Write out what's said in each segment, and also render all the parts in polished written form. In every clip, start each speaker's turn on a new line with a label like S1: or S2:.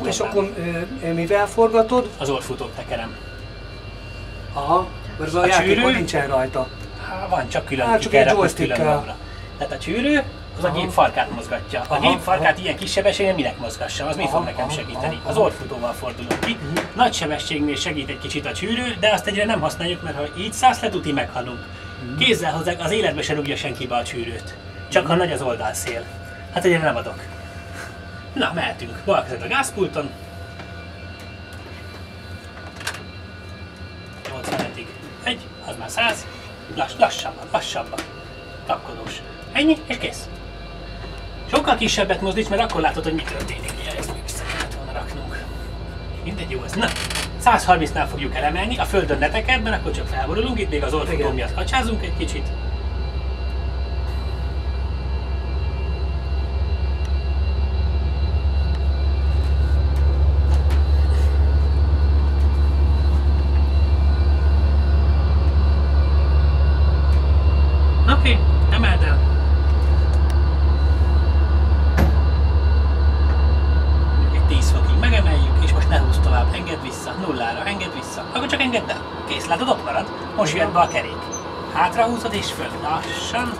S1: És akkor mivel forgatod?
S2: Az orrfutó tekerem.
S1: Aha, mert a játékon nincsen rajta.
S2: Hát van, csak külön.
S1: Hát csak egy joystick-kel.
S2: Tehát a csűrő az a gép farkát mozgatja. A gép farkát ilyen kis sebességen minek mozgassam, az mi fog nekem segíteni? Az orrfutóval fordulok ki. Nagy sebességnél segít egy kicsit a csűrő, de azt egyre nem használjuk, mert ha így szállsz le, tuti meghalunk. Kézzel hozzá, az életbe se rúgja senki be a csűrőt. Csak ha nagy az oldalszél. Hát egyre nem adok. Na, mehetünk. Bal kezed a gázpulton. 85-ig. Egy, az már 100. Lassabban. Kapkodós. Ennyi, és kész. Sokkal kisebbet mozdíts, mert akkor látod, hogy mi történik. Ezt még vissza kellett volna raknunk. Mindegy, jó ez. Na, 130-nál fogjuk elemelni, a földön ne tekerd, mert akkor csak felborulunk, itt még az orrfutó miatt kacsázunk egy kicsit. Oké, emeld el. Egy 10 fokig megemeljük, és most ne húzz tovább, engedd vissza, nullára, engedd vissza. Akkor csak engedd el. Kész, látod, ott marad. Most jött be a kerék. Hátra húzod és föl, lassan,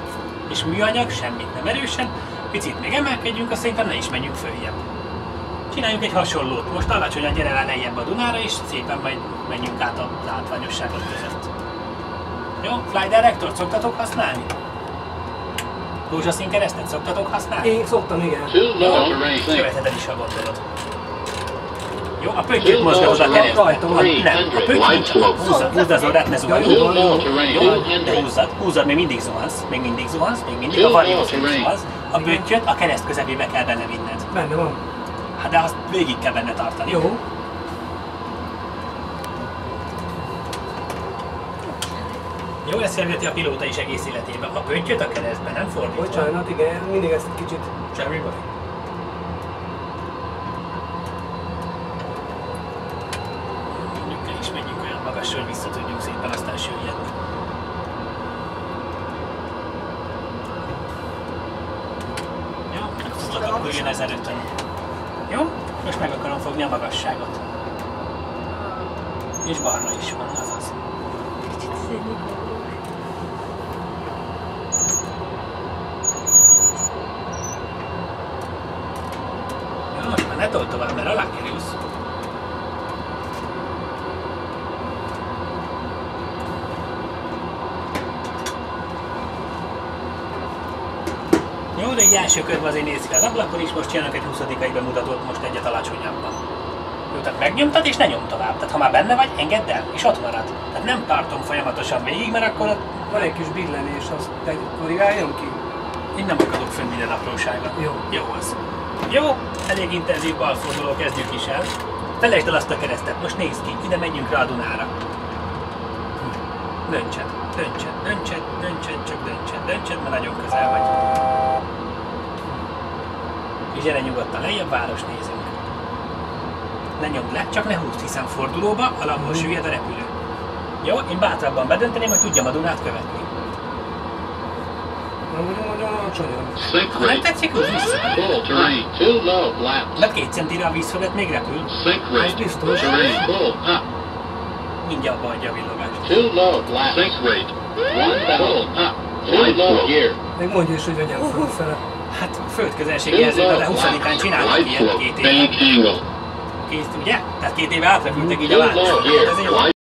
S2: és műanyag, semmit nem erősen. Picit még emelkedjünk, azt szerintem ne is menjünk följebb. Csináljunk egy hasonlót. Most alacsonyan gyere rá lejjebb a Dunára, és szépen majd menjünk át a látványosságok között. Jó? Fly Directort szoktatok használni? Rózsaszín keresztet szoktatok használni?
S1: Én szoktam, igen.
S2: Követheted is, ha gondolod. Jó, a pöttyöt mozgatod a keresztbe. Nem, a pötty nincs. Húzd az orrát, ne zuhanj. Jó, de húzzad, még mindig zuhansz, a variót zuhansz. A pöttyöt a kereszt közepébe kell benne vinned.
S1: Benne van.
S2: Hát de azt végig kell benne tartani.
S1: Jó.
S2: Jó, ezt jelenti a pilóta is egész életében. A pöttyöt a keresztbe, nem fordítva.
S1: Bocsánat, igen, mindig ezt egy kicsit...
S2: Semmi baj. Mondjuk is menjünk olyan magasra, hogy vissza tudjunk szépen aztán süllyedni. Jó, akkor jön 1005-ön. Jó, most meg akarom fogni a magasságot. És barna is van, azaz. Ja, most már ne told tovább, mert alá kerülsz. Jó, de egy első körben azért néz ki az ablakon is, most csinálok egy 20-ai bemutatót, most egyet alacsonyabban. Jó, tehát megnyomtad és ne nyom tovább. Tehát ha már benne vagy, engedd el, és ott marad. Tehát nem tartom folyamatosan végig, mert akkor...
S1: Van egy kis billenés, azt korrigáljon ki?
S2: Én nem akadok fönn minden apróságot.
S1: Jó.
S2: Jó az. Jó, elég intenzív balforduló, kezdjük is el. Felejtsd el azt a keresztet, most nézd ki, ide menjünk rá a Dunára. Döntsed, csak döntsed, mert nagyon közel vagy. És gyere nyugodtan lejjebb, város nézünk. Ne nyomd le, csak ne húzd, hiszen fordulóba alapból süllyed a repülő. Jó, én bátrabban bedönteném, hogy tudjam a Dunát követni.
S1: Nagyon alacsonyan.
S2: Ha nem tetszik, húzd vissza. Mert 2 centire a víz fölött még repül.
S1: Ez biztos.
S2: Mindjárt abba adja a villogást.
S1: Még mondja is, hogy vegyem fölfele.
S2: Hát földközelségi jelzőben, de 20-án csináltak ilyen 2 éve. Kész, ugye? Tehát 2 éve átrepültek így a város. Ez egy